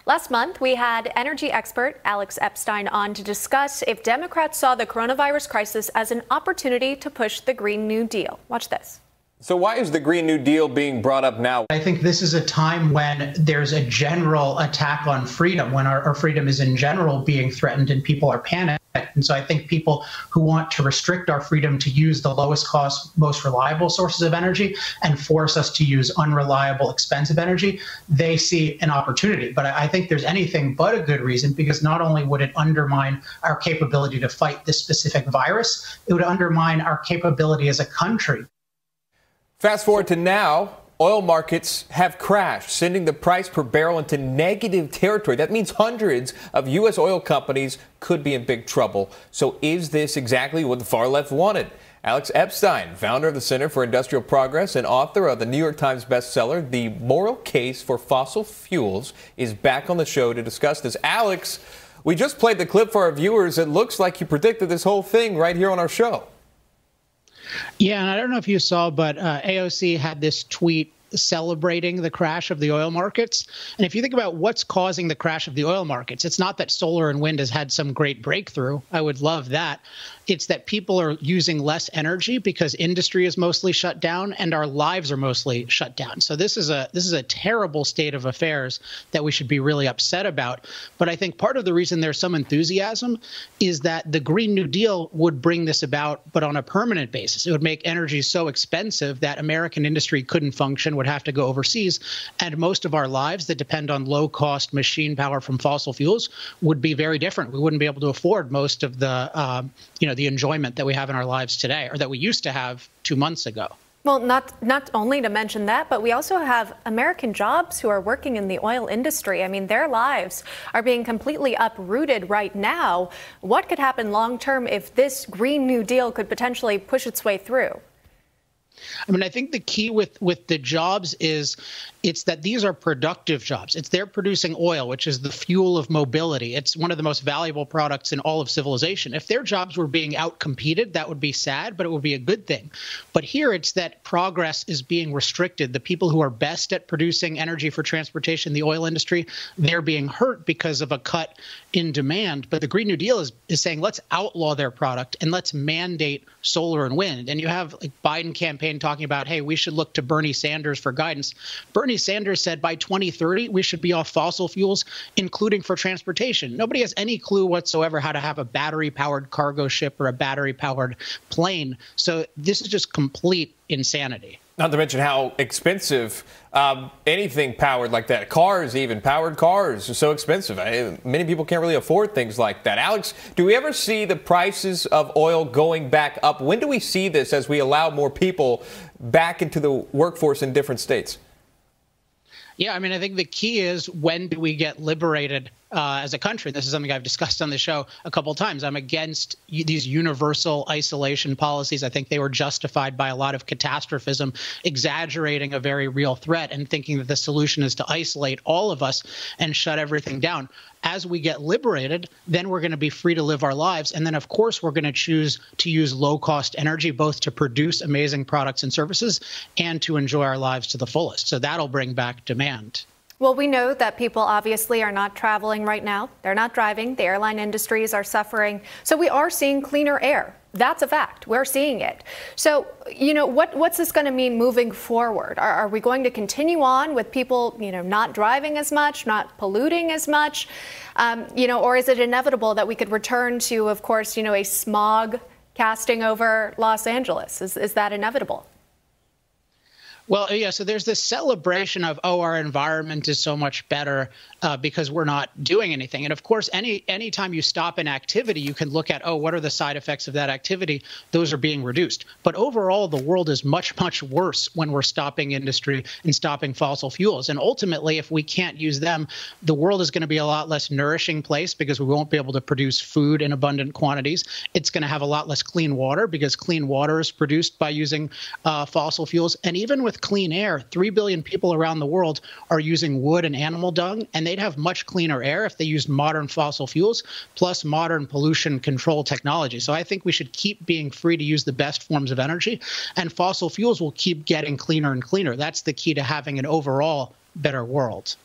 Last month, we had energy expert Alex Epstein on to discuss if Democrats saw the coronavirus crisis as an opportunity to push the Green New Deal. Watch this. So why is the Green New Deal being brought up now? I think this is a time when there's a general attack on freedom, when our freedom is in general being threatened and people are panicked. And so I think people who want to restrict our freedom to use the lowest cost, most reliable sources of energy and force us to use unreliable, expensive energy, they see an opportunity. But I think there's anything but a good reason, because not only would it undermine our capability to fight this specific virus, it would undermine our capability as a country. Fast forward to now, oil markets have crashed, sending the price per barrel into negative territory. That means hundreds of U.S. oil companies could be in big trouble. So is this exactly what the far left wanted? Alex Epstein, founder of the Center for Industrial Progress and author of the New York Times bestseller, The Moral Case for Fossil Fuels, is back on the show to discuss this. Alex, we just played the clip for our viewers. It looks like you predicted this whole thing right here on our show. Yeah, and I don't know if you saw, but AOC had this tweet celebrating the crash of the oil markets. And if you think about what's causing the crash of the oil markets, it's not that solar and wind has had some great breakthrough. I would love that. It's that people are using less energy because industry is mostly shut down and our lives are mostly shut down. So this is a terrible state of affairs that we should be really upset about. But I think part of the reason there's some enthusiasm is that the Green New Deal would bring this about, but on a permanent basis. It would make energy so expensive that American industry couldn't function, would have to go overseas. And most of our lives that depend on low-cost machine power from fossil fuels would be very different. We wouldn't be able to afford most of the, the enjoyment that we have in our lives today, or that we used to have 2 months ago. Well, not only to mention that, but we also have American jobs who are working in the oil industry. I mean, their lives are being completely uprooted right now. What could happen long term if this Green New Deal could potentially push its way through? I mean, I think the key with the jobs is it's that these are productive jobs. They're producing oil, which is the fuel of mobility. It's one of the most valuable products in all of civilization. If their jobs were being outcompeted, that would be sad, but it would be a good thing. But here it's that progress is being restricted. The people who are best at producing energy for transportation, the oil industry, they're being hurt because of a cut in demand. But the Green New Deal is saying, let's outlaw their product and let's mandate solar and wind. And you have like Biden campaign talking about, hey, we should look to Bernie Sanders for guidance. Bernie Sanders said by 2030, we should be off fossil fuels, including for transportation. Nobody has any clue whatsoever how to have a battery-powered cargo ship or a battery-powered plane. So this is just complete insanity. Not to mention how expensive anything powered like that. Cars, even powered cars, are so expensive. Many people can't really afford things like that. Alex, do we ever see the prices of oil going back up? When do we see this as we allow more people back into the workforce in different states? Yeah, I mean, I think the key is, when do we get liberated as a country? This is something I've discussed on the show a couple of times. I'm against these universal isolation policies. I think they were justified by a lot of catastrophism, exaggerating a very real threat and thinking that the solution is to isolate all of us and shut everything down. As we get liberated, then we're going to be free to live our lives. And then, of course, we're going to choose to use low-cost energy, both to produce amazing products and services and to enjoy our lives to the fullest. So that'll bring back demand. Well, we know that people obviously are not traveling right now. They're not driving. The airline industries are suffering. So we are seeing cleaner air. That's a fact. We're seeing it. So, what's this going to mean moving forward? Are we going to continue on with people, not driving as much, not polluting as much, or is it inevitable that we could return to, of course, a smog casting over Los Angeles? Is that inevitable? Well, yeah, so there's this celebration of, our environment is so much better because we're not doing anything. And of course, anytime you stop an activity, you can look at, what are the side effects of that activity? Those are being reduced. But overall, the world is much, much worse when we're stopping industry and stopping fossil fuels. And ultimately, if we can't use them, the world is going to be a lot less nourishing place because we won't be able to produce food in abundant quantities. It's going to have a lot less clean water because clean water is produced by using fossil fuels. And even with clean air, 3 billion people around the world are using wood and animal dung, and they'd have much cleaner air if they used modern fossil fuels plus modern pollution control technology. So I think we should keep being free to use the best forms of energy, and fossil fuels will keep getting cleaner and cleaner. That's the key to having an overall better world.